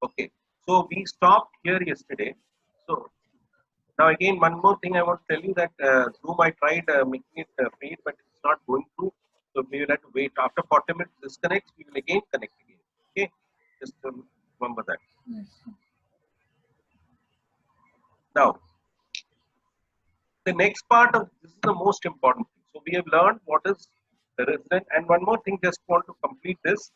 Okay, so we stopped here yesterday. So now again, one more thing I want to tell you that Zoom I tried making it paid, but it's not going through. So we will have to wait. After 40 minutes disconnects, we will again connect again. Okay, just remember that. Yes. Now the next part of this is the most important thing. So we have learned what is the resident, and one more thing, just want to complete this.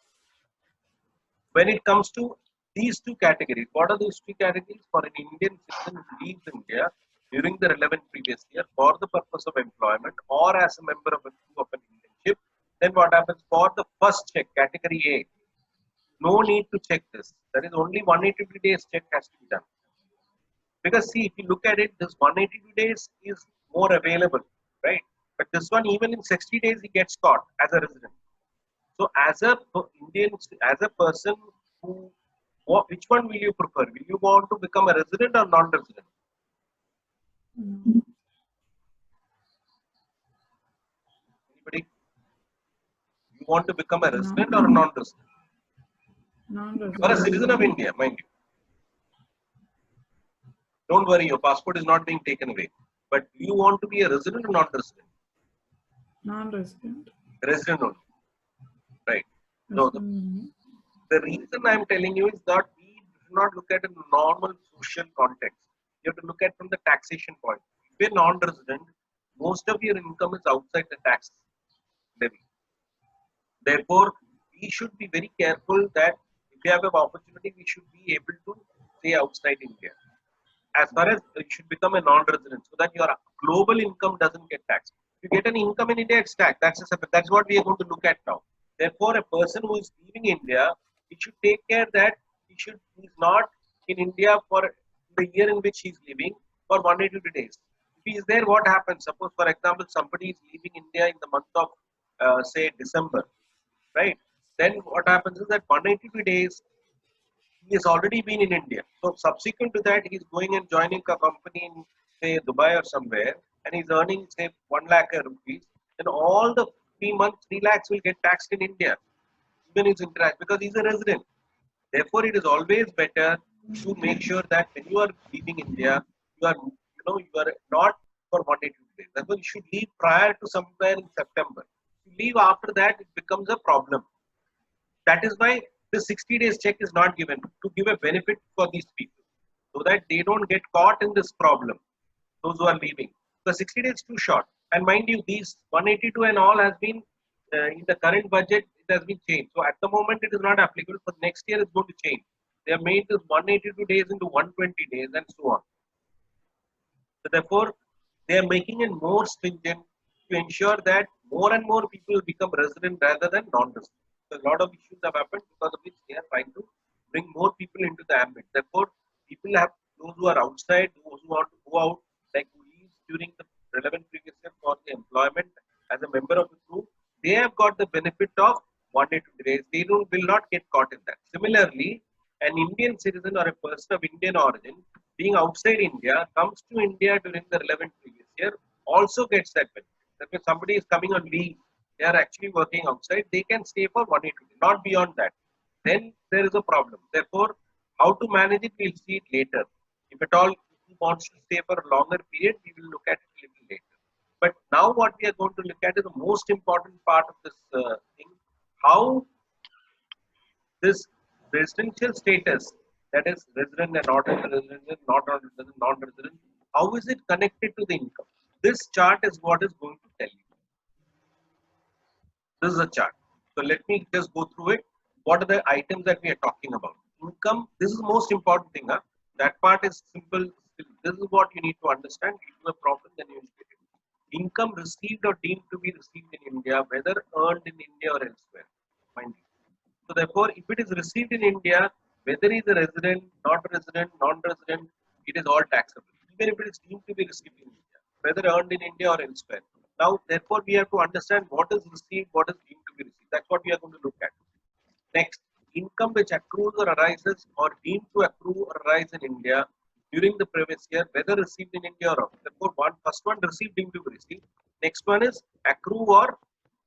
When it comes to these two categories, what are those two categories? For an Indian citizen who leaves India during the relevant previous year for the purpose of employment or as a member of an internship, then what happens for the first check, category A? No need to check this. That is only 182 days check has to be done. Because see, if you look at it, this 182 days is more available, right? But this one, even in 60 days, he gets caught as a resident. So, as a Indian, as a person who, which one will you prefer? Will you want to become a resident or non-resident? No. Anybody? You want to become a No. resident or a non-resident? You are a Non-resident. citizen of India, mind you. Don't worry, your passport is not being taken away. But do you want to be a resident or non-resident? Non-resident. Resident only, right? No, Resident. the reason I'm telling you is that we do not look at a normal social context. You have to look at from the taxation point. If you're non-resident, most of your income is outside the tax levy. Therefore, we should be very careful that if you have an opportunity, we should be able to stay outside India. As far as you should become a non-resident, so that your global income doesn't get taxed. If you get an income in India, it's taxed. That's what we are going to look at now. Therefore, a person who is leaving India, he should take care that he's not in India for the year in which he's living for 182 days. If he is there, what happens? Suppose, for example, somebody is leaving India in the month of say December, right? Then what happens is that 182 days he has already been in India. So subsequent to that, he's going and joining a company in say Dubai or somewhere, and he's earning say 1 lakh rupees. Then all the 3 months, 3 lakhs will get taxed in India, even his interest because he's a resident. Therefore, it is always better to make sure that when you are leaving India, you are not for 182 days. Therefore, you should leave prior to somewhere in September. If you leave after that, it becomes a problem. That is why the 60 days check is not given to give a benefit for these people so that they don't get caught in this problem, those who are leaving. The 60 days is too short. And mind you, these 182 and all has been in the current budget, it has been changed. So at the moment, it is not applicable. For next year, it's going to change. They have made this 182 days into 120 days and so on. So therefore, they are making it more stringent to ensure that more and more people become resident rather than non-resident. So a lot of issues have happened because of which they are trying to bring more people into the ambit. Therefore, people have those who are outside, those who want to go out, like who leaves during the relevant previous year for the employment as a member of the group, they have got the benefit of 182 days. They will not get caught in that. Similarly, an Indian citizen or a person of Indian origin being outside India comes to India during the relevant previous year also gets that benefit. That means somebody is coming on leave, they are actually working outside, they can stay for 180 days, not beyond that. Then there is a problem. Therefore, how to manage it, we'll see it later. If at all he wants to stay for a longer period, we will look at it a little later. But now what we are going to look at is the most important part of this thing, how this residential status, that is resident and not resident, not resident, non-resident, how is it connected to the income? This chart is what is going to tell you. This is a chart. So let me just go through it. What are the items that we are talking about? Income, this is the most important thing. Huh? That part is simple. This is what you need to understand. If you have a problem, then you will get it. Income received or deemed to be received in India, whether earned in India or elsewhere. Mind you. So therefore, if it is received in India, whether he is a resident, not resident, non-resident, it is all taxable. Even if it is deemed to be received in India, whether earned in India or elsewhere. Now, therefore, we have to understand what is received, what is deemed to be received. That's what we are going to look at. Next, income which accrues or arises or deemed to accrue or arise in India during the previous year, whether received in India or out. Therefore, first one received, deemed to be received. Next one is accrue or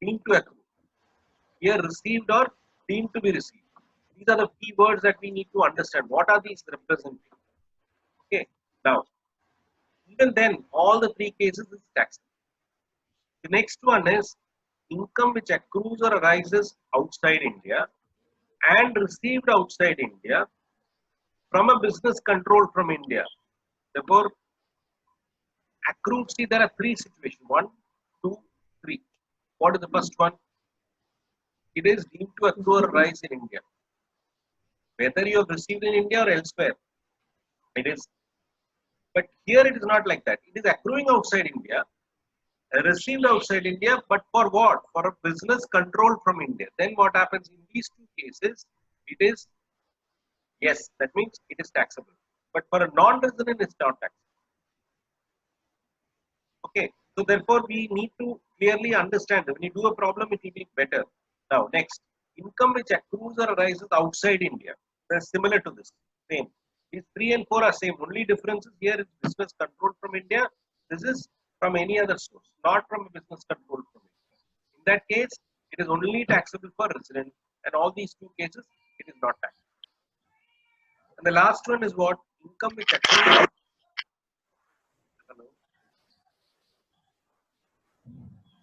deemed to accrue. Here received or deemed to be received. These are the key words that we need to understand. What are these representing? Okay. Now, even then, all the three cases is taxable. The next one is income which accrues or arises outside India and received outside India from a business control from India. Therefore, accrued, see, there are three situations. One, two, three. What is the first one? It is deemed to accrue or arise in India. Whether you have received in India or elsewhere, it is. But here it is not like that. It is accruing outside India, received outside India, but for what? For a business control from India. Then what happens in these two cases? It is, yes, that means it is taxable. But for a non-resident, it's not taxable. Okay, so therefore we need to clearly understand that when you do a problem, it will be better. Now, next, income which accrues or arises outside India. They're similar to this, same. These 3 and 4 are same. Only difference is here is business control from India. This is from any other source, not from a business control from India. In that case, it is only taxable for resident, and all these two cases, it is not taxable. And the last one is what? Income which accrues. Hello?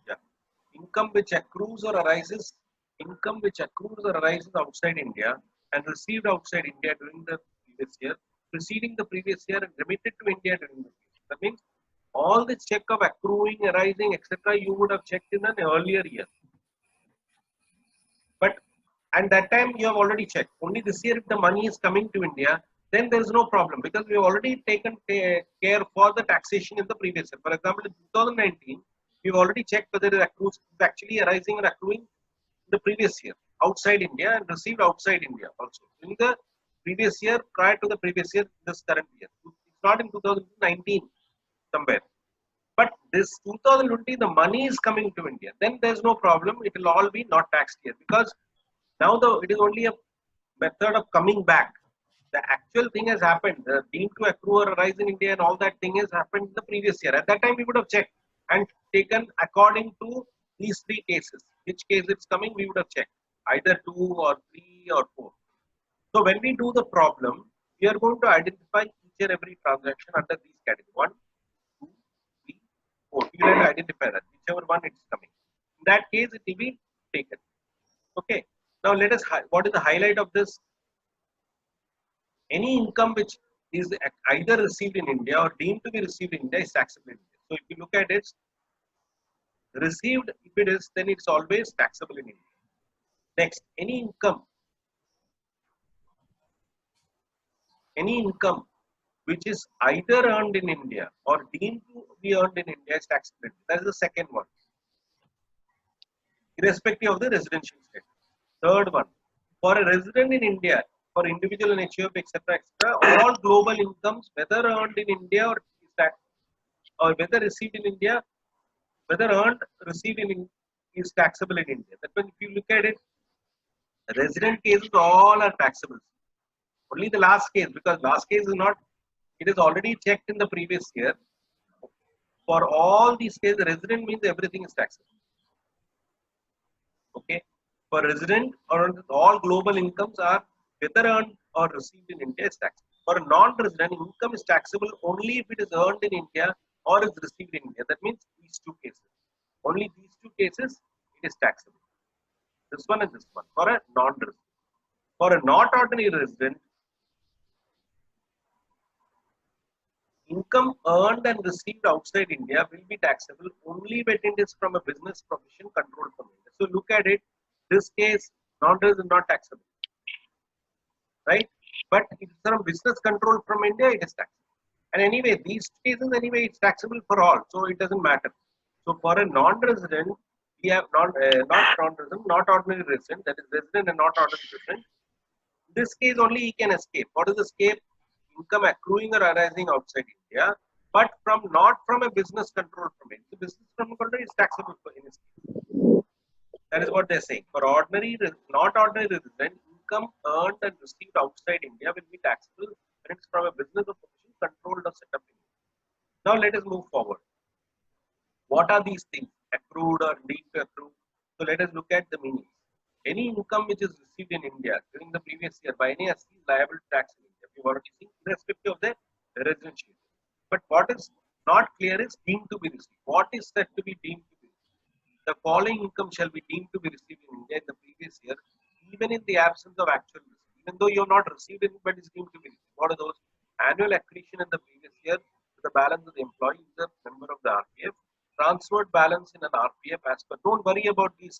Yeah. Income which accrues or arises, outside India and received outside India during the previous year, preceding the previous year and remitted to India during the previous year. That means all this check of accruing, arising, etc., you would have checked in an earlier year. But and that time you have already checked. Only this year, if the money is coming to India, then there is no problem because we have already taken care for the taxation in the previous year. For example, in 2019, we've already checked whether it accrues is actually arising or accruing in the previous year outside India and received outside India also. In the previous year, prior to the previous year, this current year. It's not in 2019 somewhere. But this 2020, the money is coming to India. Then there's no problem. It will all be not taxed here because now it is only a method of coming back. The actual thing has happened. The deemed to accrue or arise in India and all that thing has happened in the previous year. At that time, we would have checked and taken according to these three cases. Which case it's coming, we would have checked. Either 2 or 3 or 4. So when we do the problem, we are going to identify each and every transaction under these categories. 1, 2, 3, 4. You have to identify that. Whichever one it's coming. In that case, it will be taken. Okay. Now let us, what is the highlight of this? Any income which is either received in India or deemed to be received in India is taxable in India. So if you look at it, received, if it is, then it's always taxable in India. Next, any income which is either earned in India or deemed to be earned in India is taxable. That is the second one, irrespective of the residential status. Third one, for a resident in India, for individual and HUF, etc., all global incomes, whether earned in India or whether received in India, whether earned, received in is taxable in India. That means if you look at it, resident cases all are taxable. Only the last case, because last case is not, it is already checked in the previous year. For all these cases, resident means everything is taxable. Okay. For resident or all global incomes are whether earned or received in India is taxable. For a non-resident, income is taxable only if it is earned in India or is received in India. That means these two cases. Only these two cases, it is taxable. This one and this one for a non-resident. For a not ordinary resident, income earned and received outside India will be taxable only when it is from a business profession controlled from India. So look at it. This case, non-resident is not taxable, right? But if it's from business control from India, it is taxable. And anyway, these cases anyway, it's taxable for all, so it doesn't matter. So for a non-resident, we have not non-resident, not ordinary resident, that is resident and not ordinary resident. In this case only he can escape. What is escape? Income accruing or arising outside India, but not from a business control from it. The business control is taxable in this case. That is what they are saying. For ordinary, not ordinary resident, income earned and received outside India will be taxable when it's from a business or profession controlled or set up in India. Now let us move forward. What are these things? Accrued or deemed to accrue? So let us look at the meanings. any income which is received in India during the previous year by any SC is liable to tax in India. We've already seen, irrespective of the residential. But what is not clear is deemed to be received. What is said to be deemed to be received? The following income shall be deemed to be received in India in the previous year, even in the absence of actual receipt. Even though you have not received it, but it's deemed to be received. What are those? Annual accretion in the previous year to the balance of the employee is a member of the RPF. Transferred balance in an RPF as per. Don't worry about these.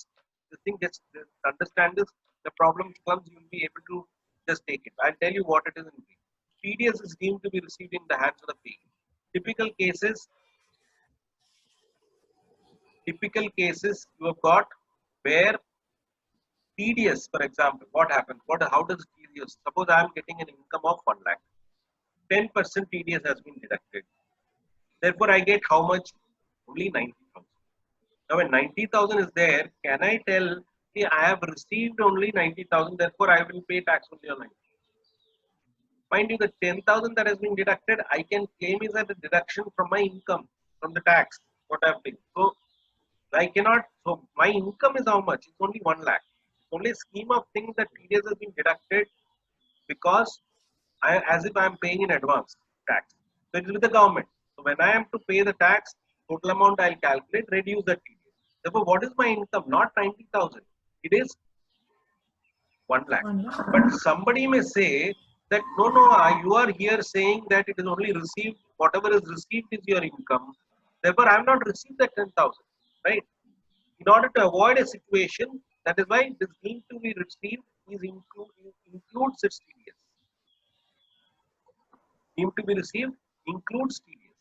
The thing just understand this. The problem comes, you will be able to just take it. I'll tell you what it is in brief. TDS is deemed to be received in the hands of the payee. Typical cases you have got where TDS, for example, what happens? How does TDS? Suppose I am getting an income of 1 lakh. 10% TDS has been deducted. Therefore, I get how much? Only 90,000. Now, when 90,000 is there, can I tell, see, I have received only 90,000, therefore I will pay tax only on 90,000. Mind you, the 10,000 that has been deducted, I can claim is as a deduction from my income, from the tax, what I have paid. So, I cannot, so my income is how much? It's only 1 lakh. It's only a scheme of things that TDS has been deducted because as if I am paying in advance tax. So, it is with the government. So, when I am to pay the tax, total amount I will calculate, reduce the TDS. Therefore, what is my income? Not 90,000. It is 1 lakh. 1 lakh. But somebody may say that no, you are here saying that it is only received, whatever is received is your income. Therefore, I have not received that 10,000, right? In order to avoid a situation, that is why this need to be received is includes its TDS. Need to be received includes TDS.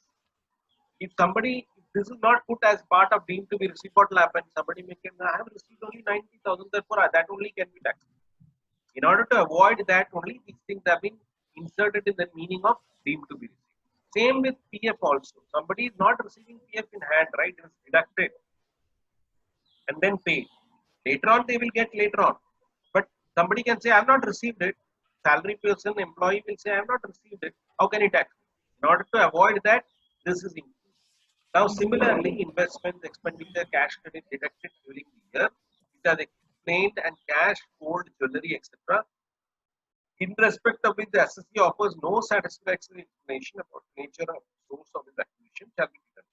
If this is not put as part of deemed to be received, what will happen? Somebody may say, I have received only 90,000, therefore that only can be taxed. In order to avoid that, only these things have been inserted in the meaning of deemed to be received. Same with PF also. Somebody is not receiving PF in hand, right? It is deducted and then paid. Later on, they will get later on. But somebody can say, I have not received it. Salary person, employee will say, I have not received it. How can he tax? In order to avoid that, this is included. Now, similarly, investments, expenditure, cash credit deducted during the year, which are explained, and cash, gold, jewelry, etc. In respect of which the assessee offers no satisfactory information about nature of source of his acquisition shall be given.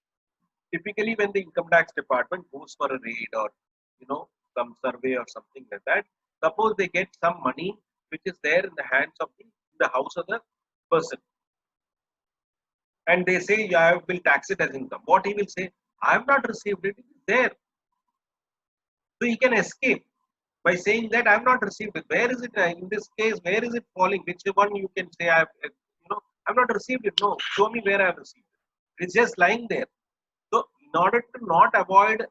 Typically, when the income tax department goes for a raid or some survey or something like that, suppose they get some money which is there in the hands of the house of the person, and they say, yeah, I will tax it as income. What he will say, I have not received it, it is there. So he can escape by saying that I have not received it. Where is it? In this case, where is it falling? Which one you can say I have, I have not received it. No, show me where I have received it. It's just lying there. So in order to not avoid,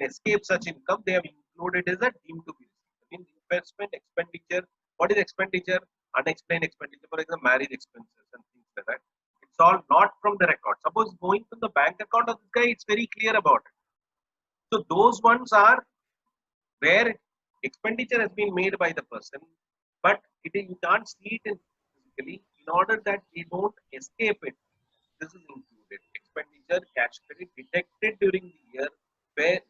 escape such income, they have included as a deemed to be received. Investment, expenditure. What is expenditure? Unexplained expenditure, for example, marriage expenses and things like that. It's all not from the record. Suppose going from the bank account of this guy, it's very clear about it. So those ones are where expenditure has been made by the person, but you can't see it physically. In order that they don't escape it, this is included. Expenditure, cash credit detected during the year,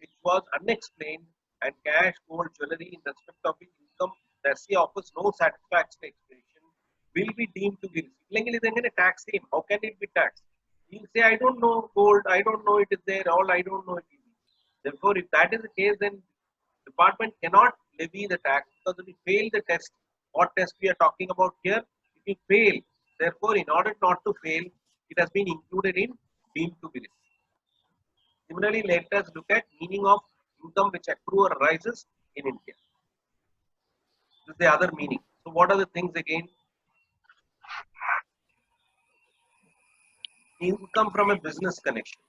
which was unexplained, and cash, gold, jewelry in respect of which income the SC offers no satisfactory explanation will be deemed to be received. Tax him. How can it be taxed? He'll say, I don't know gold, I don't know it is there, all I don't know it is. Therefore, if that is the case, then department cannot levy the tax because if you fail the test. What test we are talking about here? If you fail, therefore, in order not to fail, it has been included in deemed to be received. Similarly, let us look at meaning of income which accrue or arises in India. This is the other meaning. So, what are the things again? Income from a business connection.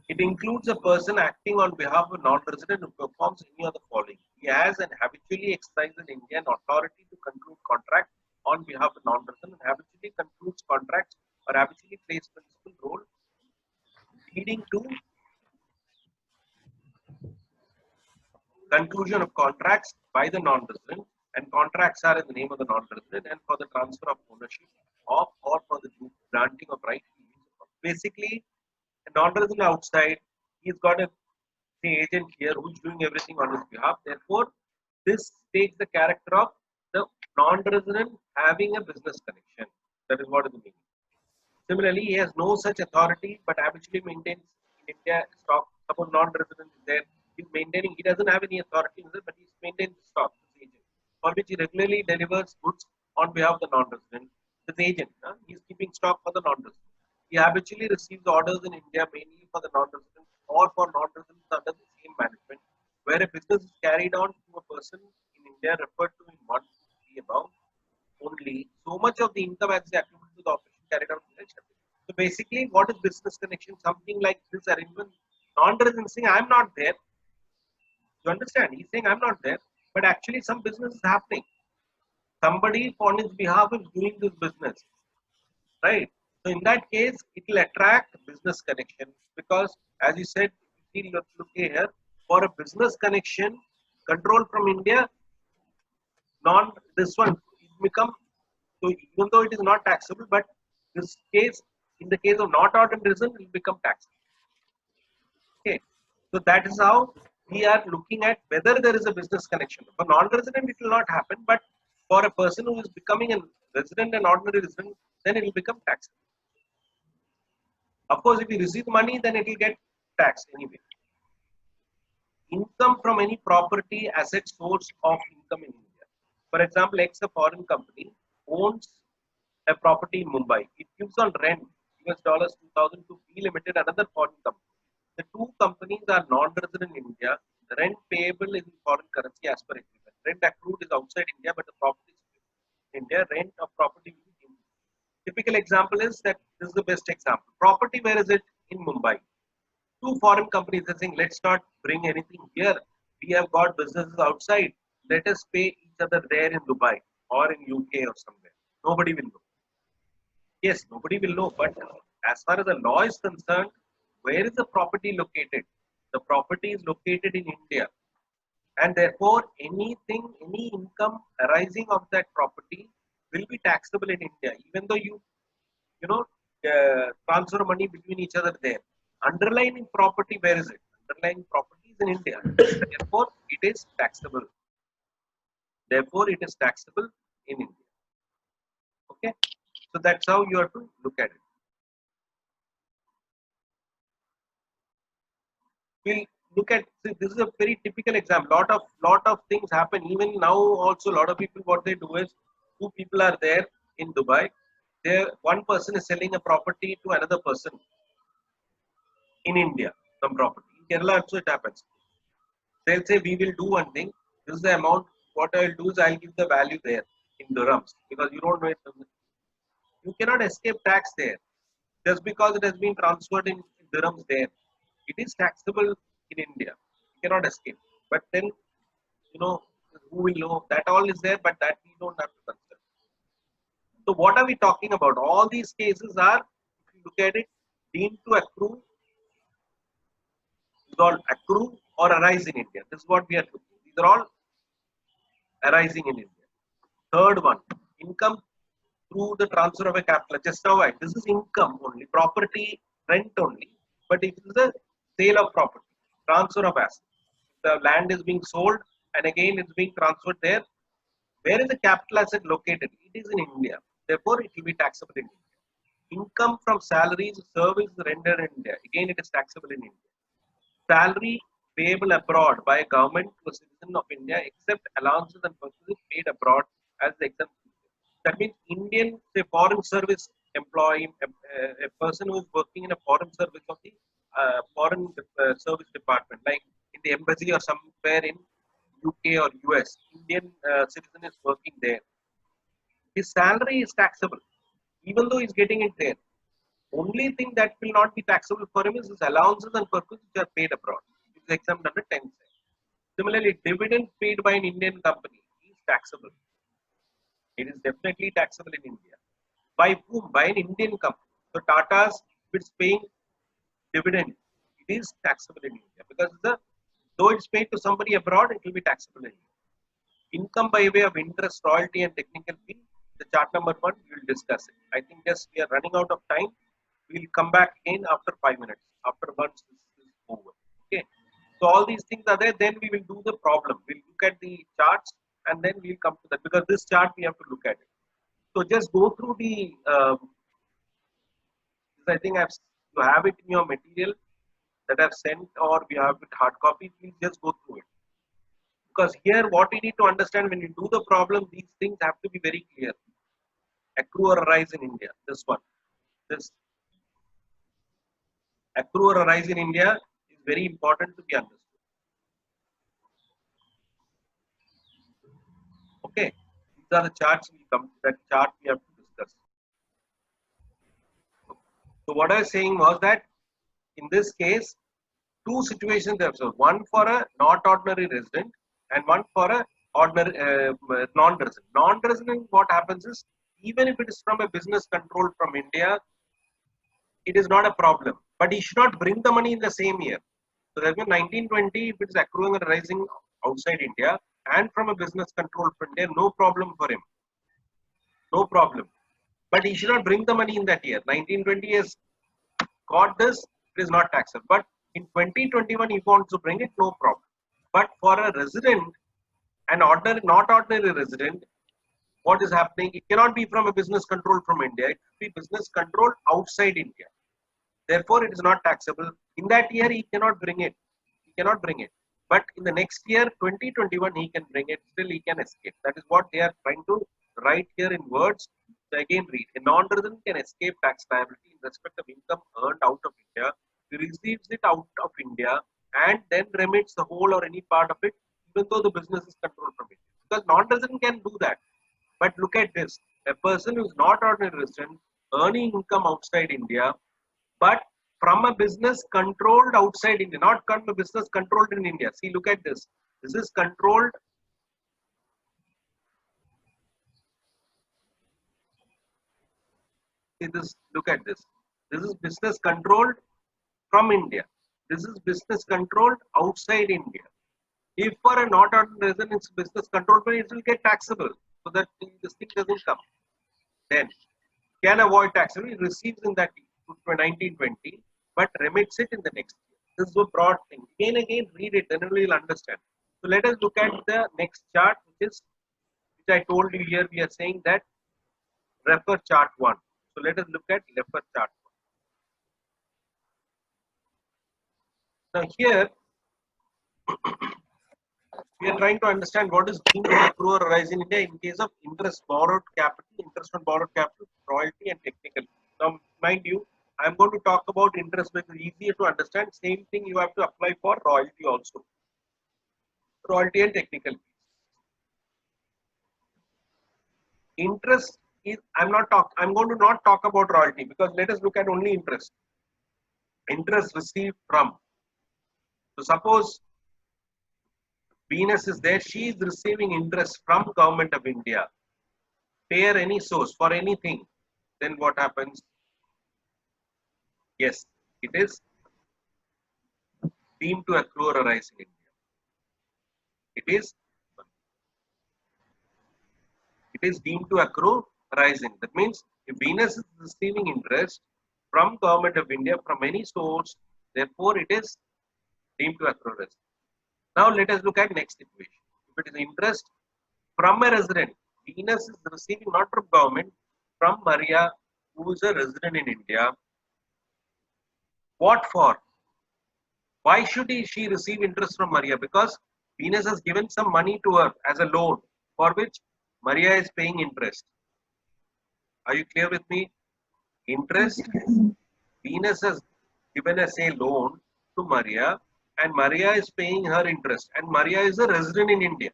It includes a person acting on behalf of a non-resident who performs any of the following. He has and habitually exercises in India an authority to conclude contracts on behalf of a non-resident and habitually concludes contracts or habitually plays principal role leading to conclusion of contracts by the non-resident, and contracts are in the name of the non-resident and for the transfer of ownership of or for the granting of right to use. Basically, a non-resident outside, he's got a the agent here who is doing everything on his behalf. Therefore, this takes the character of the non-resident having a business connection. That is what is the meaning. Similarly, he has no such authority, but habitually maintains in India stock. Suppose non-resident is there, he's maintaining. He doesn't have any authority, but he's maintains stock. This agent, for which he regularly delivers goods on behalf of the non-resident. This agent, he's keeping stock for the non-resident. He habitually receives orders in India mainly for the non-resident or for non-residents under the same management, where a business is carried on to a person in India referred to in 1 above only, so much of the income as attributable to the operation carried out in the ship. So basically, what is business connection? Something like this arrangement. Non-resident saying, I'm not there. You understand? He's saying, I'm not there. But actually, some business is happening. Somebody on his behalf is doing this business. Right? So in that case, it will attract business connection because, as you said, if you look here, for a business connection, control from India, this one become, so even though it is not taxable, but this case, in the case of not ordinary resident, it will become taxable. Okay, so that is how we are looking at whether there is a business connection. For non-resident, it will not happen, but for a person who is becoming a resident and ordinary resident, then it will become taxable. Of course, if you receive money, then it will get taxed anyway. Income from any property asset source of income in India. For example, a foreign company owns a property in Mumbai. It gives on rent US dollars 2000 to B Limited, another foreign company. The two companies are non-resident in India. The rent payable is in foreign currency as per agreement. Rent accrued is outside India, but the property is in India. Rent of property is in India. Typical example is that this is the best example. Property, where is it? In Mumbai. Two foreign companies are saying, let's not bring anything here. We have got businesses outside. Let us pay each other there in Dubai or in UK or somewhere. Nobody will know. Yes, nobody will know. But as far as the law is concerned, where is the property located? The property is located in India. And therefore, anything, any income arising of that property will be taxable in India, even though you know, transfer money between each other there. Underlying property, where is it? Underlying property is in India. Therefore, it is taxable. Therefore, it is taxable in India. Okay, so that's how you have to look at it. We'll look at this is a very typical example. Lot of things happen. Even now, also a lot of people, what they do is, two people are there in Dubai. There, one person is selling a property to another person in India, some property. In Kerala also it happens. They'll say, we will do one thing. This is the amount. What I'll do is I'll give the value there in dirhams because you don't know it. You cannot escape tax there just because it has been transferred in dirhams there. It is taxable in India. You cannot escape. But then, who will know? That all is there, but that we don't have to consider. So what are we talking about? All these cases are, if you look at it, deemed to accrue, accrue or arise in India. This is what we are looking. These are all arising in India. Third one, income through the transfer of a capital. Just now, this is income only, property, rent only. But it is a sale of property, transfer of assets. The land is being sold and again it's being transferred there. Where is the capital asset located? It is in India. Therefore, it will be taxable in India. Income from salaries, service rendered in India. Again, it is taxable in India. Salary payable abroad by a government to a citizen of India, except allowances and purchases paid abroad as the exemption. That means Indian, say, foreign service employee, a person who is working in a foreign service of the foreign service department, like in the embassy or somewhere in UK or US, Indian citizen is working there. His salary is taxable, even though he's getting it there. Only thing that will not be taxable for him is his allowances and purchases which are paid abroad. It is exempt under 10 cents. Similarly, dividend paid by an Indian company is taxable. It is definitely taxable in India. By whom? By an Indian company. So Tata's, if it's paying dividend, it is taxable in India because though it's paid to somebody abroad, it will be taxable in India. Income by way of interest, royalty, and technical fee. The chart number 1, we will discuss it. I think yes, we are running out of time. We will come back again after 5 minutes, after once this is over. Okay. So all these things are there. Then we will do the problem. We'll look at the charts and then we'll come to that, because this chart we have to look at it. So just go through the. I think you have it in your material that I've sent, or we have it hard copy. Please just go through it, because here what we need to understand when you do the problem, these things have to be very clear. Accrue or arise in India. This one, this accrue or arise in India is very important to be understood. Okay, these are the charts we come. That chart we have to discuss. So what I was saying was that in this case, two situations there. So one for a not ordinary resident and one for a ordinary non-resident. Non-resident, what happens is, even if it is from a business control from India, it is not a problem. But he should not bring the money in the same year. So that means 1920, if it is accruing or rising outside India and from a business control from India, no problem for him. No problem. But he should not bring the money in that year. 1920 has got this, it is not taxable. But in 2021, if he wants to bring it, no problem. But for a resident, an ordinary, not ordinary resident, what is happening? It cannot be from a business control from India. It should be business control outside India. Therefore, it is not taxable. In that year, he cannot bring it. He cannot bring it. But in the next year, 2021, he can bring it. Still, he can escape. That is what they are trying to write here in words. So again, read. A non-resident can escape tax liability in respect of income earned out of India. He receives it out of India and then remits the whole or any part of it, even though the business is controlled from India. Because non-resident can do that. But look at this. A person who is not ordinary resident, earning income outside India, but from a business controlled outside India, not from a business controlled in India. See, look at this. This is controlled. See this, look at this. This is business controlled from India. This is business controlled outside India. If for a not ordinary resident, it's business controlled, it will get taxable. So that this thing doesn't come. Then can avoid taxable, he receives in that 1920, but remits it in the next year. This is a broad thing. Again, read it, then you will understand. So let us look at the next chart, which I told you here. We are saying that refer chart 1. So let us look at refer chart 1. Now here, we are trying to understand what is deemed to accrue or arise in India in case of interest borrowed capital, interest on borrowed capital, royalty and technical. Now, mind you, I am going to talk about interest because it's easier to understand. Same thing you have to apply for royalty also. Royalty and technical fees. Interest is, I'm going to not talk about royalty, because let us look at only interest. Interest received from. So suppose Venus is there, she is receiving interest from Government of India. Pay her any source for anything. Then what happens? Yes, it is deemed to accrue or arise in India. It is deemed to accrue rising. That means if Venus is receiving interest from Government of India from any source, therefore it is deemed to accrue rising. Now let us look at next equation. If it is interest from a resident, Venus is receiving not from government, from Maria, who is a resident in India. What for? Why should she receive interest from Maria? Because Venus has given some money to her as a loan, for which Maria is paying interest. Are you clear with me? Interest. Venus has given us a loan to Maria, and Maria is paying her interest. And Maria is a resident in India.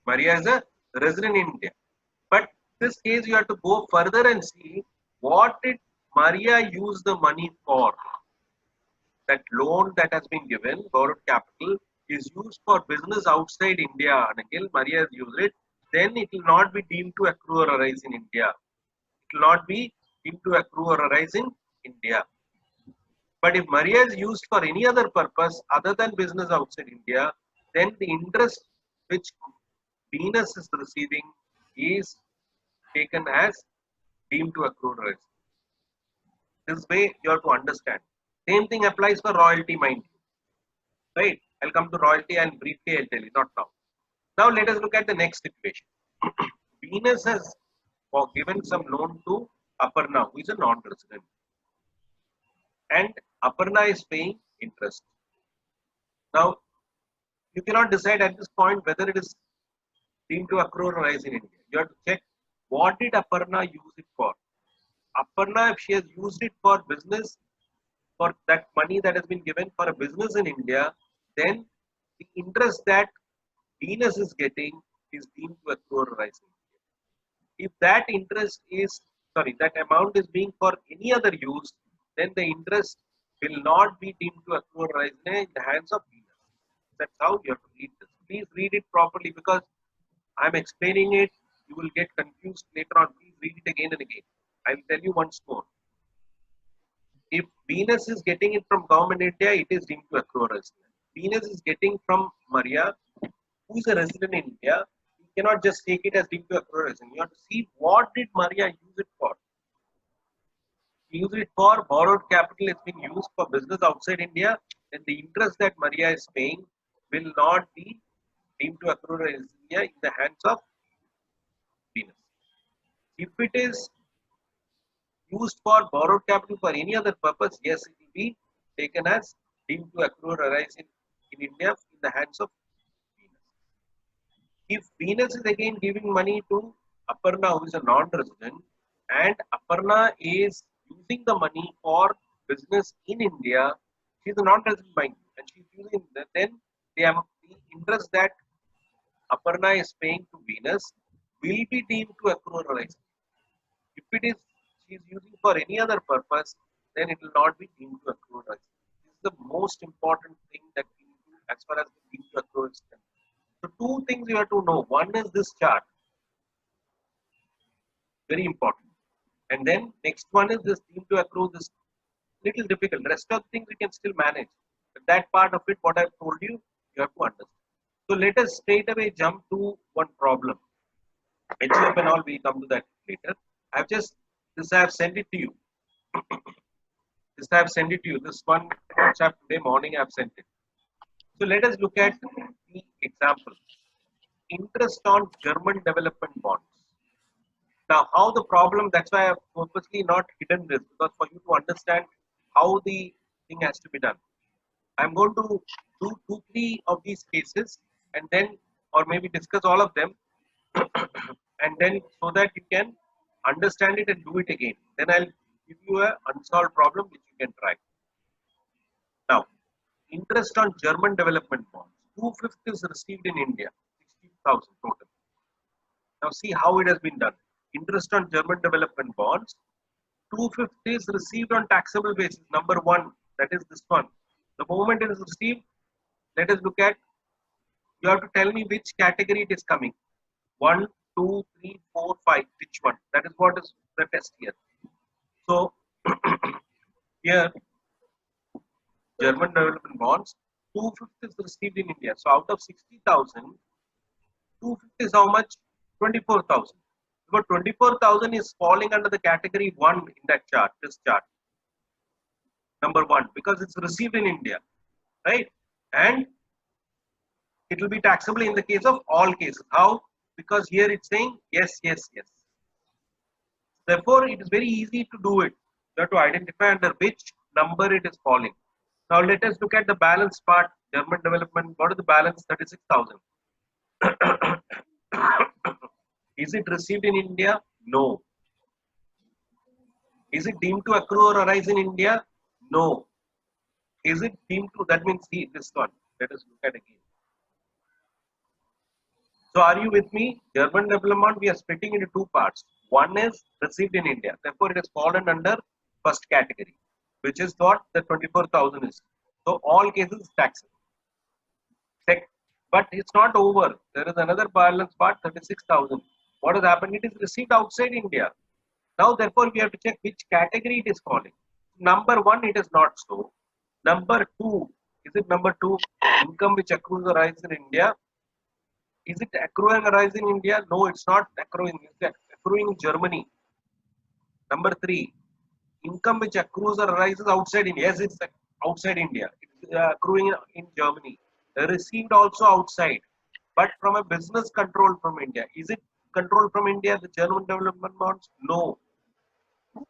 Maria is a resident in India. But in this case, you have to go further and see what did Maria use the money for. That loan that has been given, borrowed capital, is used for business outside India. And until Maria has used it, then it will not be deemed to accrue or arise in India. It will not be deemed to accrue or arise in India. But if Maria is used for any other purpose other than business outside India, then the interest which Venus is receiving is taken as deemed to accrue or arise. This way you have to understand. Same thing applies for royalty, mind you. right? I'll come to royalty and briefly I'll tell you, not now. Now let us look at the next situation. Venus has given some loan to Aparna, who is a non-resident, and Aparna is paying interest. Now you cannot decide at this point whether it is deemed to accrue or rise in India. You have to check what did Aparna use it for. Aparna, if she has used it for business, for that money that has been given for a business in India, then the interest that Venus is getting is deemed to accrue or rise in India. If that interest is, sorry, that amount is being for any other use, then the interest will not be deemed to accrue or rise in the hands of Venus. That's how you have to read this. Please read it properly because I'm explaining it. You will get confused later on. Please read it again and again. I will tell you once more. If Venus is getting it from government India, it is deemed to accrue as Venus is getting from Maria, who is a resident in India. You cannot just take it as deemed to accrue as You have to see what did Maria use it for. She used it for borrowed capital. It's been used for business outside India. Then the interest that Maria is paying will not be deemed to accrue as India in the hands of Venus. If it is used for borrowed capital for any other purpose, yes, it will be taken as deemed to accrue or arise in India in the hands of Venus. If Venus is again giving money to Aparna, who is a non-resident, and Aparna is using the money for business in India, she is a non-resident mind, and she is using then the interest that Aparna is paying to Venus will be deemed to accrue or arise. If it is she is using for any other purpose, then it will not be deemed to accrue rights. This is the most important thing that we need to, as far as the deemed to accrue is concerned. So two things you have to know. One is this chart, very important. And then next one is this deemed to accrue, this little difficult. Rest of the things we can still manage. But that part of it, what I've told you, you have to understand. So let us straight away jump to one problem. HUF and all, we come to that later. I've just, this I have sent it to you. This I have sent it to you. This one WhatsApp today morning I have sent it. So let us look at the example. Interest on German development bonds. Now, how the problem, that's why I have purposely not hidden this, because for you to understand how the thing has to be done. I'm going to do 2-3 of these cases and then, or maybe discuss all of them, and then so that you can understand it and do it again. Then I'll give you a unsolved problem which you can try. Now, interest on German development bonds. 2/5 is received in India, 60,000 total. Now see how it has been done. Interest on German development bonds. 2/5 is received on taxable basis. Number 1, that is this one. The moment it is received, let us look at. You have to tell me which category it is coming. 1, 2, 3, 4, 5. Which one? That is what is the test here. So here, German development bonds, 2/5 is received in India. So out of 60,000, 2/5 is how much? 24,000. But 24,000 is falling under the category 1 in that chart, this chart. Number 1, because it's received in India, right? And it will be taxable in the case of all cases. How? Because here it's saying yes, yes, yes. Therefore, it is very easy to do it. You have to identify under which number it is falling. Now, let us look at the balance part. German development. What is the balance? 36,000. Is it received in India? No. Is it deemed to accrue or arise in India? No. Is it deemed to? That means see this one. Let us look at again. So, are you with me? German development, we are splitting into 2 parts. One is received in India. Therefore, it has fallen under first category, which is what the 24,000 is. So, all cases taxable. But it's not over. There is another balance part, 36,000. What has happened? It is received outside India. Now, therefore, we have to check which category it is falling. Number 1, it is not so. Number 2, is it number 2? Income which accrues or arises in India. Is it accruing or arising in India? No, it's not accruing. It's accruing in Germany. Number 3, income which accrues or arises outside India. Yes, it's outside India. It is accruing in Germany, received also outside, but from a business control from India. Is it control from India, the German development bonds? No.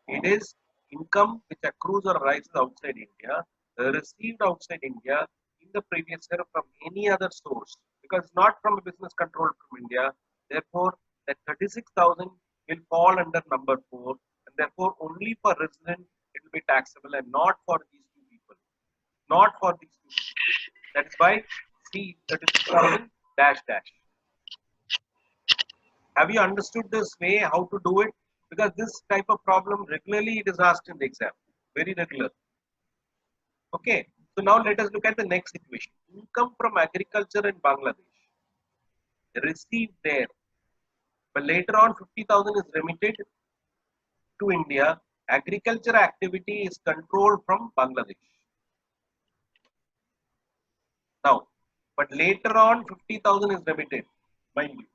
It is income which accrues or arises outside India, received outside India in the previous year from any other source, because not from a business control from India. Therefore, that 36,000 will fall under number 4, and therefore only for resident it will be taxable and not for these two people. Not for these two people. That is why C 36,000 dash dash. Have you understood this way how to do it? Because this type of problem regularly it is asked in the exam, very regular. Okay, so now let us look at the next situation. Income from agriculture in Bangladesh received there, but later on 50,000 is remitted to India. Agriculture activity is controlled from Bangladesh. Now, but later on 50,000 is remitted, mind you.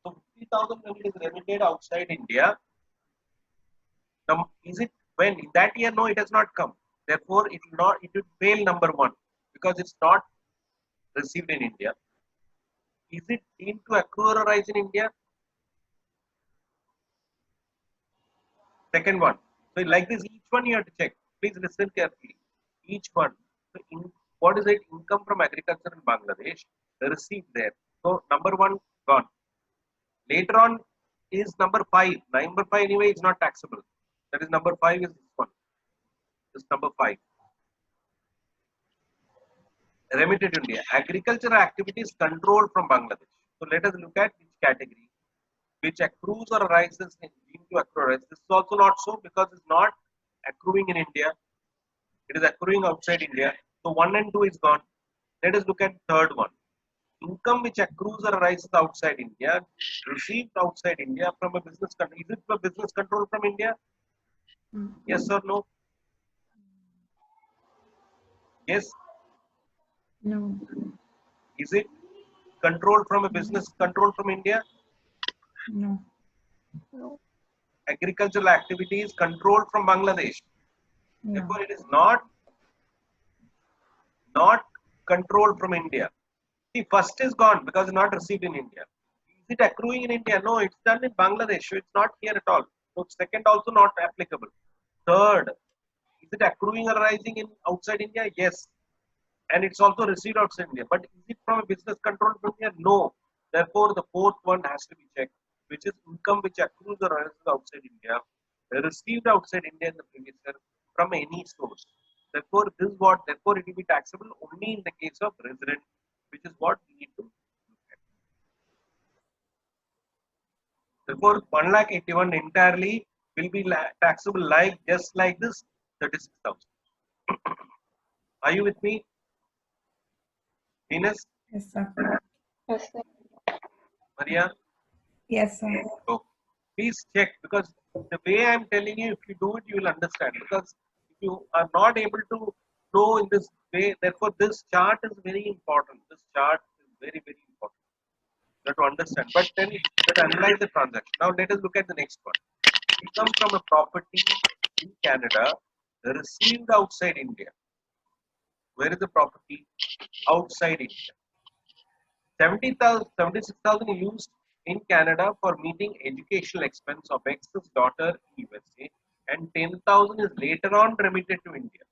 So 50,000 when it is remitted outside India, is it when in that year? No, it has not come. Therefore, it will not. It will fail number 1 because it's not received in India. Is it deemed to accrue or arise in India? Second one. So like this, each one you have to check. Please listen carefully. Each one. So what is it? Income from agriculture in Bangladesh received there. So number 1 gone. Later on is number 5. Number 5 anyway is not taxable. That is number 5 is this one. This number 5. Remitted to India. Agricultural activities controlled from Bangladesh. So let us look at which category, which accrues or arises in deemed to accrue. This is also not so because it's not accruing in India. It is accruing outside India. So 1 and 2 is gone. Let us look at third one. Income which accrues or arises outside India, received outside India from a business country. Is it a business control from India? Yes or no? Yes. No. Is it controlled from a business control from India? No. No. Agricultural activities controlled from Bangladesh. No. Therefore, it is not controlled from India. See, first is gone because it's not received in India. Is it accruing in India? No, it's done in Bangladesh. So it's not here at all. So second also not applicable. Third, is it accruing or arising in outside India? Yes. And it's also received outside India. But is it from a business control from India? No. Therefore, the fourth one has to be checked, which is income which accrues or arises outside India, received outside India in the previous year from any source. Therefore, this is what. Therefore, it will be taxable only in the case of resident, which is what we need to look at. Therefore, 1,81,000 entirely will be taxable like just like this 36,000. Are you with me, Venus? Yes, sir. Yes, sir. Maria? Yes, sir. So please check because the way I am telling you, if you do it, you will understand. Because if you are not able to know in this way, therefore this chart is very important. This chart is very, very important. You have to understand. But then you have to analyze the transaction. Now let us look at the next one. Income from a property in Canada received outside India. Where is the property? Outside India. 76,000 used in Canada for meeting educational expense of X's daughter in USA, and 10,000 is later on remitted to India.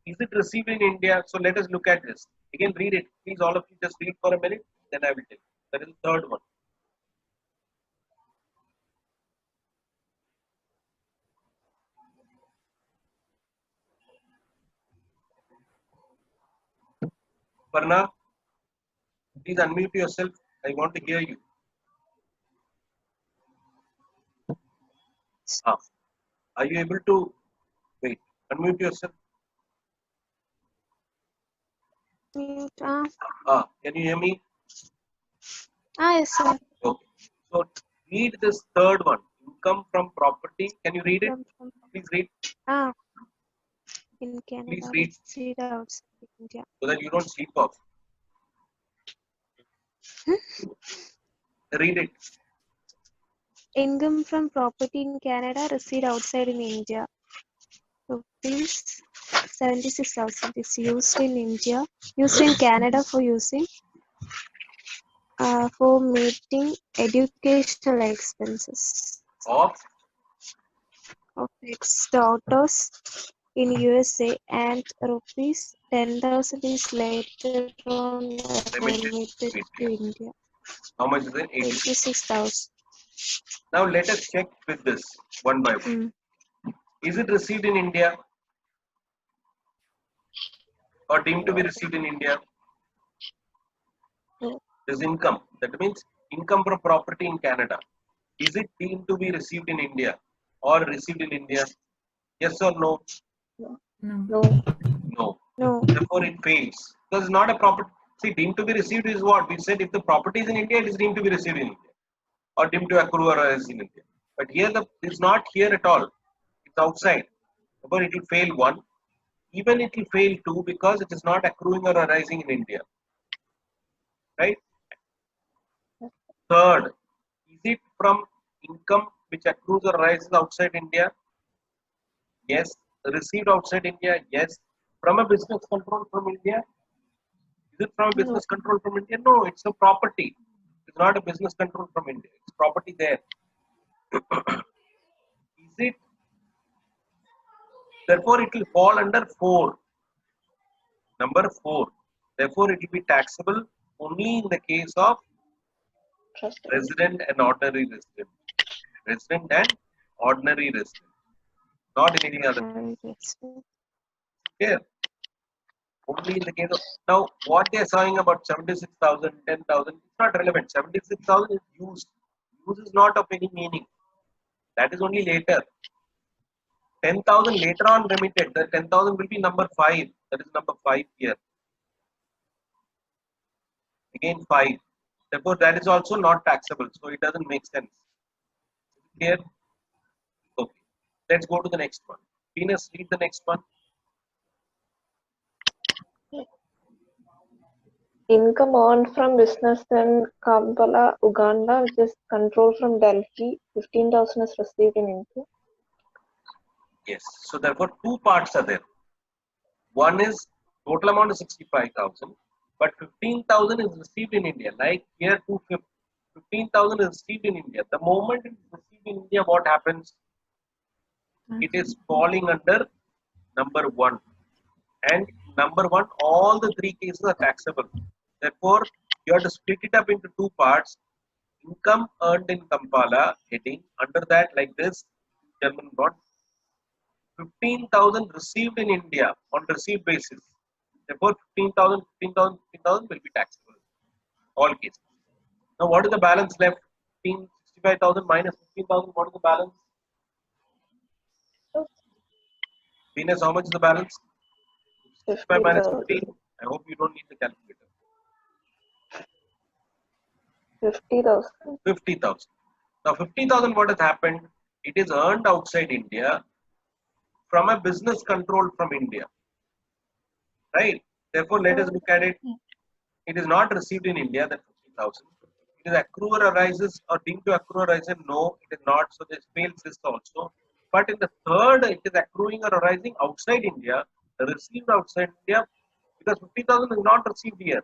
Is it received in India? So let us look at this. Again, read it. Please, all of you just read for a minute, then I will tell you. That is the third one. Varna, please unmute yourself. I want to hear you. Are you able to wait? Unmute yourself. Mute. Can you hear me? Yes, sir. Okay. So read this third one. Income from property. Can you read it? Please read. In Canada, Please read received outside India. so that you don't sleep off. Read it. Income from property in Canada received outside in India. Rupees 76,000 is used in India, used in Canada for using for meeting educational expenses of of ex-daughters in USA, and rupees 10,000 is later on remitted remitted to to India. India. How much is it? 86. 86,000. Now let us check with this one by one. Is it received in India or deemed to be received in India? No. This income. That means income from property in Canada. Is it deemed to be received in India or received in India? Yes or no? No. No. No. No. Therefore, it fails. Because it's not a property. See, deemed to be received is what? We said if the property is in India, it is deemed to be received in India or deemed to accrue or arise in India. But here, it's not here at all. It's outside. Therefore, it will fail one. Even it will fail two because it is not accruing or arising in India. Right? Third, is it from income which accrues or arises outside India? Yes. Received outside India? Yes. From a business control from India? Is it from a No. business control from India? No, it's a property. It's not a business control from India. It's property there. Is it? Therefore, it will fall under 4. Number 4. Therefore, it will be taxable only in the case of resident and ordinary resident. Resident and ordinary resident. Not in any other case. Here. Only in the case of now, what they are saying about 76,000, 10,000, it's not relevant. 76,000 is used. Use is not of any meaning. That is only later. 10,000 later on remitted. The 10,000 will be number 5. That is number 5 here. Again 5. Therefore, that is also not taxable. So it doesn't make sense. Here. Okay. Let's go to the next one. Venus, read the next one. Income earned from business in Kampala, Uganda, which is controlled from Delhi, 15,000 is received in India. Yes. So therefore, two parts are there. One is total amount is 65,000, but 15,000 is received in India. Like here, 15,000 is received in India. The moment it is received in India, what happens? It is falling under number 1. And number 1, all the 3 cases are taxable. Therefore, you have to split it up into 2 parts. Income earned in Kampala heading under that like this, German bond. 15,000 received in India on receipt basis. Therefore, 15,000, 15,000, 15,000 will be taxable. All cases. Now, what is the balance left? 65,000 minus 15,000. What is the balance? Venus, how much is the balance? 65 minus 15. I hope you don't need the calculator. 50,000. 50,000. Now, 50,000, what has happened? It is earned outside India from a business control from India. Right? Therefore, let us look at it. It is not received in India, that 50,000. It is accrue or arises or deemed to accrue or arises. No, it is not. So, this fails this also. But in the third, it is accruing or arising outside India, received outside India, because 50,000 is not received here.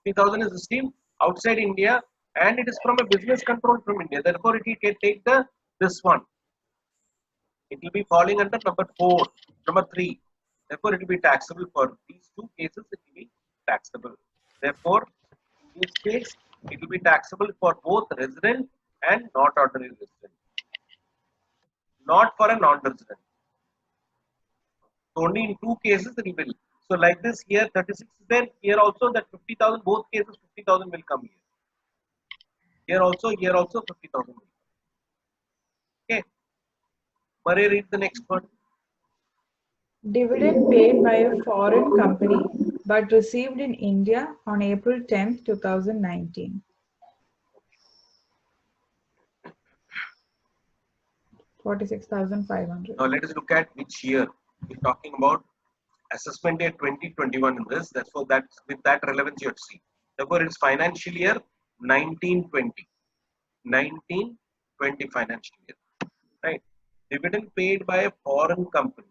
50,000 is received outside India and it is from a business control from India. Therefore, it will take this one. It will be falling under number 4, number 3. Therefore, it will be taxable for these 2 cases. It will be taxable. Therefore, in this case, it will be taxable for both resident and not ordinary resident. Not for a non-resident. So only in 2 cases it will. So like this here 36 is there. Here also that 50,000, both cases 50,000 will come here. Here also 50,000 will come. Okay. Marie, read the next one. Dividend paid by a foreign company but received in India on April 10th, 2019. 46,500. Now let us look at which year. We're talking about assessment year 2021 in this. That's for that with that relevance you have to see. Therefore, it's financial year 1920. 1920 financial year. Right. Dividend paid by a foreign company.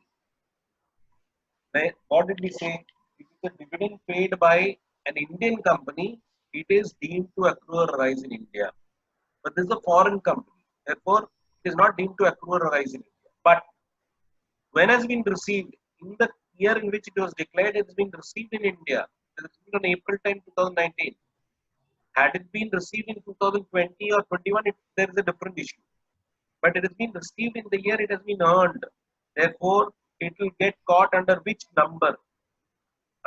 What did we say? If it's a dividend paid by an Indian company, it is deemed to accrue or arise in India. But this is a foreign company. Therefore, it is not deemed to accrue or arise in India. But when has been received, in the year in which it was declared, it has been received in India. It has been on April 10, 2019. Had it been received in 2020 or 21, there is a different issue. But it has been received in the year it has been earned. Therefore, it will get caught under which number?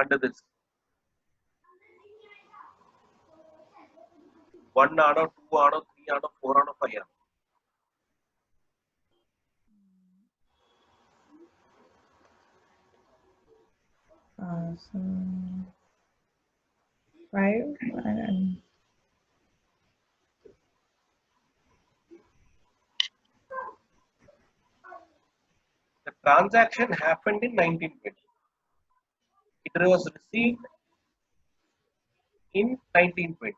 Under this 1 ano, 2 ano, 3 ano, 4 ano, 5 ano. So 5 and The transaction happened in 1920. It was received in 1920.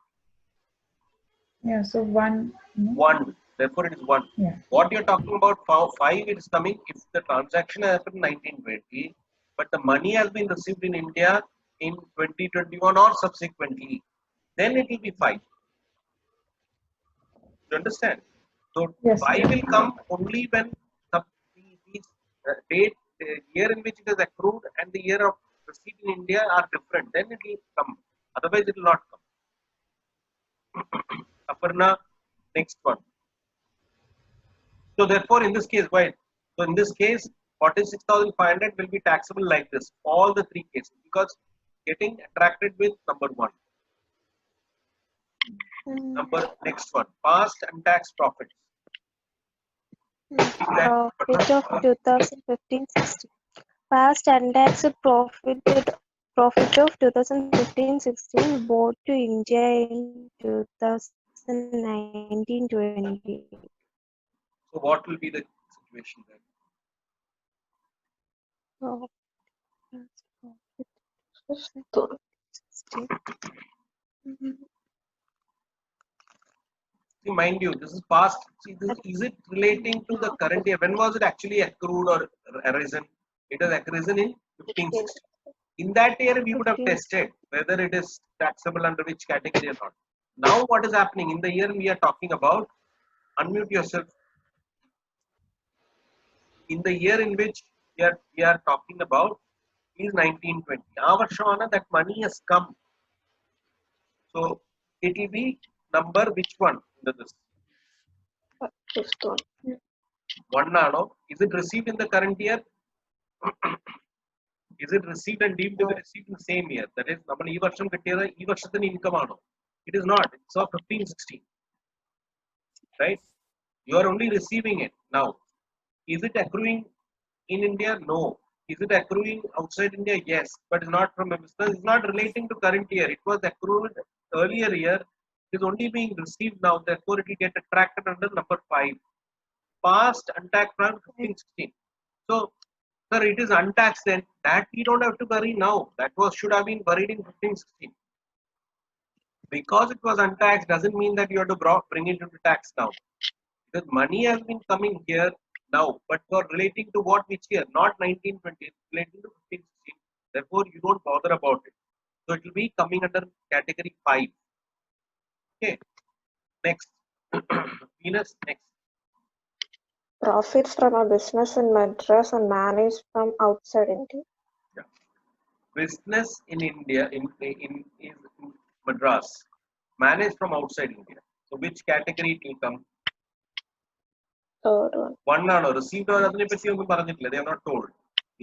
yeah, so 1. 1. Therefore, it is 1. Yeah. What you're talking about, 5, it is coming if the transaction happened in 1920, but the money has been received in India in 2021 or subsequently, then it will be 5. You understand? So, Yes, 5 yes. will come only when the date, the year in which it is accrued and the year of receipt in India are different. Then it will come. Otherwise, it will not come. Aparna, next one. So therefore, in this case, why? So in this case, 46,500 will be taxable like this, all the 3 cases, because getting attracted with number 1. Next one, past untaxed profits. Profit of 2015-16. Past untaxed profit of 2015-16 brought to India in 2019-20. So what will be the situation then? Oh, So, See, mind you, this is past. See, is it relating to the current year? When was it actually accrued or arisen? It has arisen in 15-16. In that year, we would have 15. tested whether it is taxable under which category or not. Now, what is happening in the year we are talking about? Unmute yourself. In the year in which we are talking about is 1920. Our Shana, that money has come. So it will be number which one under this? fifth one. 1 nano. Is it received in the current year? Is it received and deemed to be received in the same year? That is, നമ്മൾ ഈ വർഷം കിട്ടിയത് ഈ വർഷത്തിന് income ആണോ? It is not. It's of 15-16. Right? You are only receiving it now. Is it accruing in India? No. Is it accruing outside India? Yes. But it's not from a business. It's not relating to current year. It was accrued earlier year. It is only being received now. Therefore, it will get attracted under number 5. Past untaxed from 15-16. So, sir, it is untaxed then. That we don't have to worry now. That should have been buried in 15-16. Because it was untaxed doesn't mean that you have to bring it into tax now. Because money has been coming here now, but for relating to which year? Not 1920, it's relating to 15-16. Therefore, you don't bother about it. So it will be coming under category 5. Okay. Next. Venus, next. Profits from a business in Madras and managed from outside India. Yeah. Business in India is in Madras, managed from outside India. So which category it will come? Third one. 1 nano. Received or adne patti onnu paranjitilla. They are not told.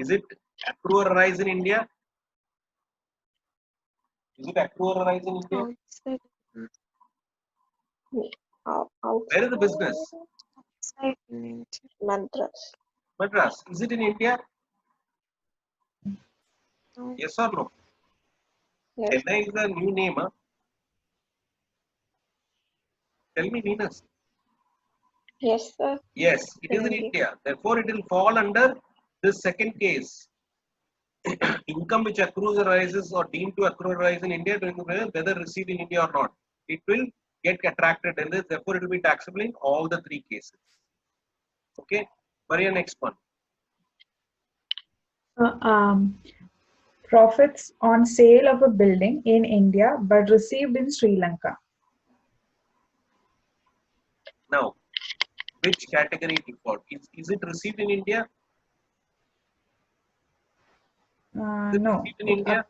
Is it accrue or arise in India? Is it accrue or arise in India? Outside. Where is the business? Outside India. Madras. Madras. Is it in India? No. Yes or no? Yes. Chennai is the new name. Huh? Tell me, Venus. Yes, sir. Yes, it is in India. Therefore, it will fall under this second case. Income which accrues or arises or deemed to accrue or arise in India, whether received in India or not, it will get attracted in this. Therefore, it will be taxable in all the 3 cases. Okay. Maria, next one. Profits on sale of a building in India but received in Sri Lanka. Now, which category default? Is it received in India? Is it No. received in India?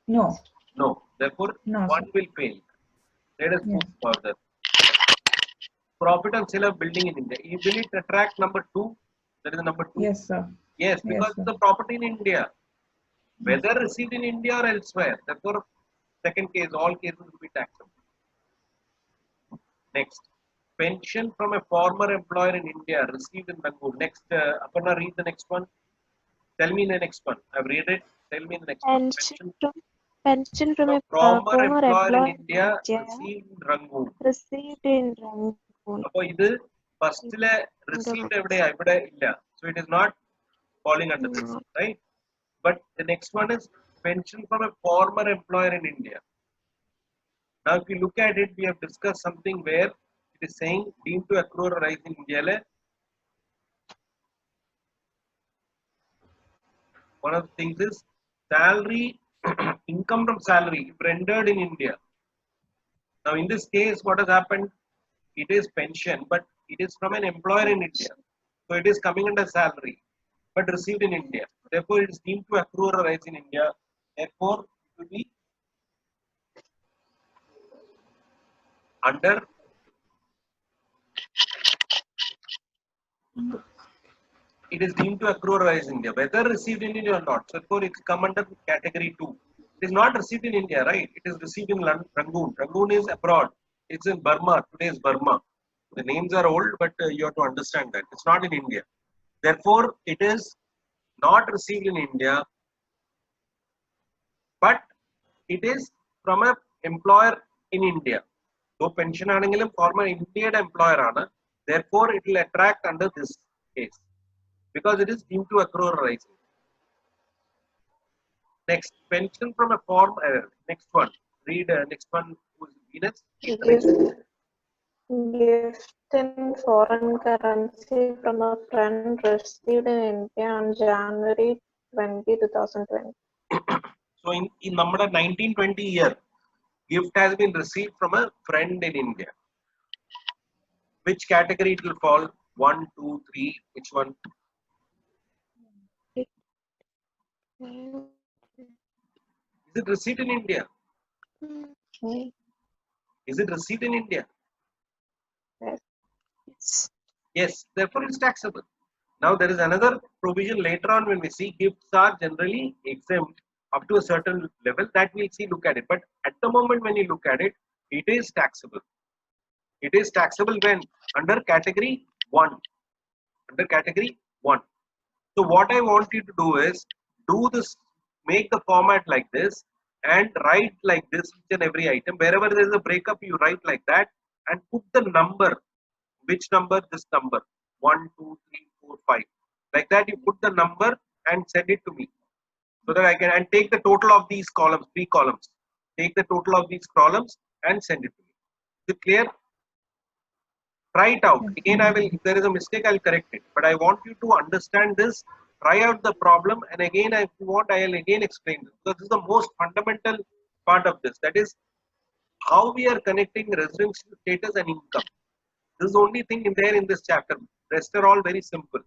No. No. Therefore, No, one sir. will fail. Let us move Yes. further. Profit on sale of building in India. Will it attract number 2? That is number 2. Yes, sir. Yes, because Yes, sir. the property in India, Yes. whether received in India or elsewhere. Therefore, second case, all cases will be taxable. Next, pension from a former employer in India received in Rangoon. Next, Aparna, read the next one. Tell me the next one. I've read it. Tell me the next one. Pension from a Former former employer in employee India in India received in Rangoon. received in Rangoon. അപ്പോൾ ഇത് ഫസ്റ്റിലെ received എവിടെയാ ഇവിടെ ഇല്ല, so it is not falling under this, right? But the next one is pension from a former employer in India. Now if you look at it, we have discussed something where it is saying deemed to accrue or rise in India. One of the things is salary income from salary if rendered in India. Now in this case, what has happened? It is pension, but it is from an employer in India. So it is coming under salary, but received in India. Therefore, it is deemed to accrue or rise in India. Therefore, it will be under it is deemed to accrue or rise in India, whether received in India or not. So therefore, it come under category 2. It is not received in India, right? It is received in Rangoon. Rangoon is abroad. It's in Burma. Today is Burma. The names are old, but you have to understand that it's not in India. Therefore, it is not received in India, but it is from an employer in India. So pension ആണെങ്കിലും former Indian employer ആണ്. Therefore, it will attract under this case because it is deemed to accrue or rise. Next, pension from a next one. Read next one. Who's Venus? Gift in foreign currency from a friend received in India on January 20, 2020. So in നമ്മുടെ 1920 year, gift has been received from a friend in India. Which category it will fall? 1, 2, 3. Which one? Is it received in India? Is it received in India? Yes. Yes. Therefore, it's taxable. Now there is another provision later on when we see gifts are generally exempt up to a certain level that we'll see. Look at it. But at the moment when you look at it, it is taxable. It is taxable when under category 1. Under category 1. So what I want you to do is do this, make the format like this and write like this each and every item. Wherever there is a breakup, you write like that and put the number. Which number? This number. 1, 2, 3, 4, 5. Like that, you put the number and send it to me. So that I can, and take the total of these columns, 3 columns. Take the total of these columns and send it to me. Is it clear? Try it out. Again, I will, if there is a mistake, I'll correct it. But I want you to understand this, try out the problem, and again, if you want, I'll again explain this. Because this is the most fundamental part of this. That is how we are connecting residential status and income. This is the only thing in there in this chapter. Rest are all very simple.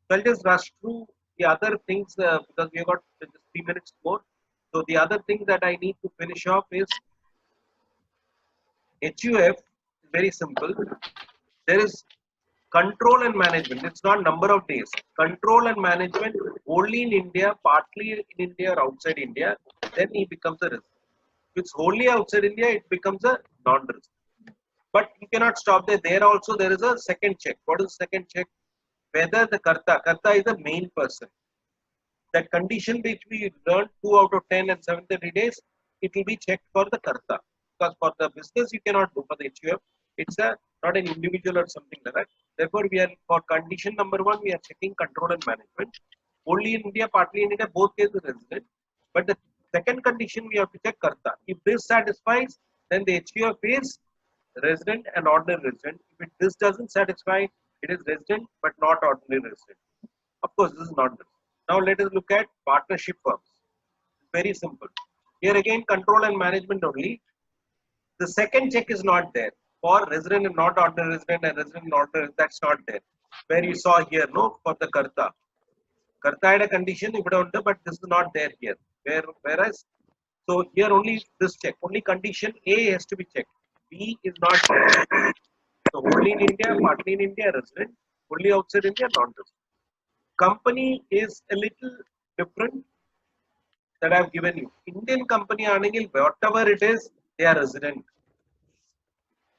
So I'll just rush through the other things because we have got just 3 minutes more. So the other thing that I need to finish off is HUF. Very simple. There is control and management. It's not number of days. Control and management only in India, partly in India or outside India. Then he becomes a resident. If it's wholly outside India, it becomes a non-resident. But you cannot stop there. There also there is a second check. What is second check? Whether the Karta is the main person. That condition which we learned 2 out of 10 and 730 days, it will be checked for the Karta. Because for the business you cannot do. For the HUF, it's not an individual or something like that. Therefore, we are for condition number 1, we are checking control and management. Only in India, partly in India, both cases resident. But the second condition we have to check Karta. If this satisfies, then the HUF is resident and ordinary resident. If this doesn't satisfy, it is resident but not ordinary resident. Of course, this is not this. Now let us look at partnership firms. Very simple. Here again, control and management only. The second check is not there. For resident and not ordinary resident and resident and ordinary, that's not there. Where you saw here, no, for the Karta. Karta had a condition, but this is not there here. Whereas, so here only this check, only condition A has to be checked. B is not there. So only in India, partly in India, resident, only outside India, non-resident. Company is a little different that I've given you. Indian company, whatever it is, they are resident.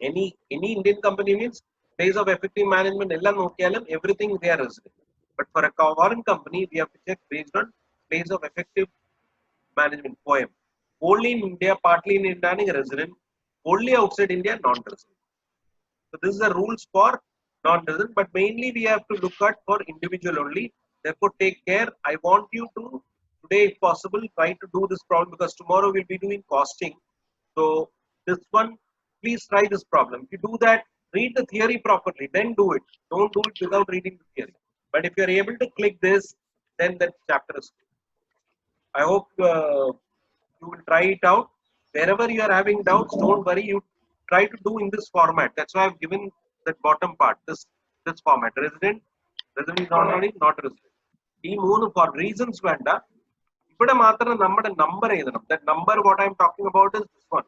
Any Indian company means place of effective management, everything they are resident. But for a foreign company, we have to check based on place of effective management, poem. Only in India, partly in India, resident. Only outside India, non-resident. So this is the rules for non-resident, but mainly we have to look at for individual only. Therefore, take care. I want you to today, if possible, try to do this problem because tomorrow we'll be doing costing. So this one, please try this problem. If you do that, read the theory properly, then do it. Don't do it without reading the theory. But if you're able to click this, then that chapter is good. I hope you will try it out. Wherever you are having doubts, don't worry. You try to do in this format. That's why I've given that bottom part, this format. Resident not resident. These for reasons vanda. That number what I'm talking about is this one.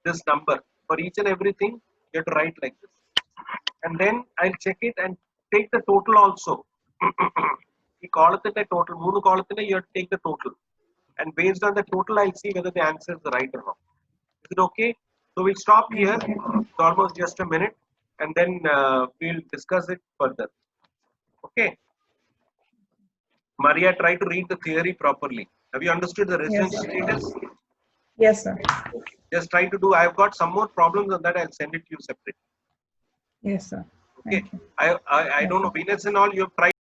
This number. For each and everything, you have to write like this. And then I'll check it and take the total also. You call it a total. You have to take the total. And based on the total, I'll see whether the answer is right or wrong. Is it okay? So we'll stop here. It's almost just a minute. And then we'll discuss it further. Okay. Maria, try to read the theory properly. Have you understood the residential status? Yes, sir. Just try to do. I've got some more problems on that. I'll send it to you separately. Yes, sir. Okay. Thank you. I don't know. Venus and all, you have tried.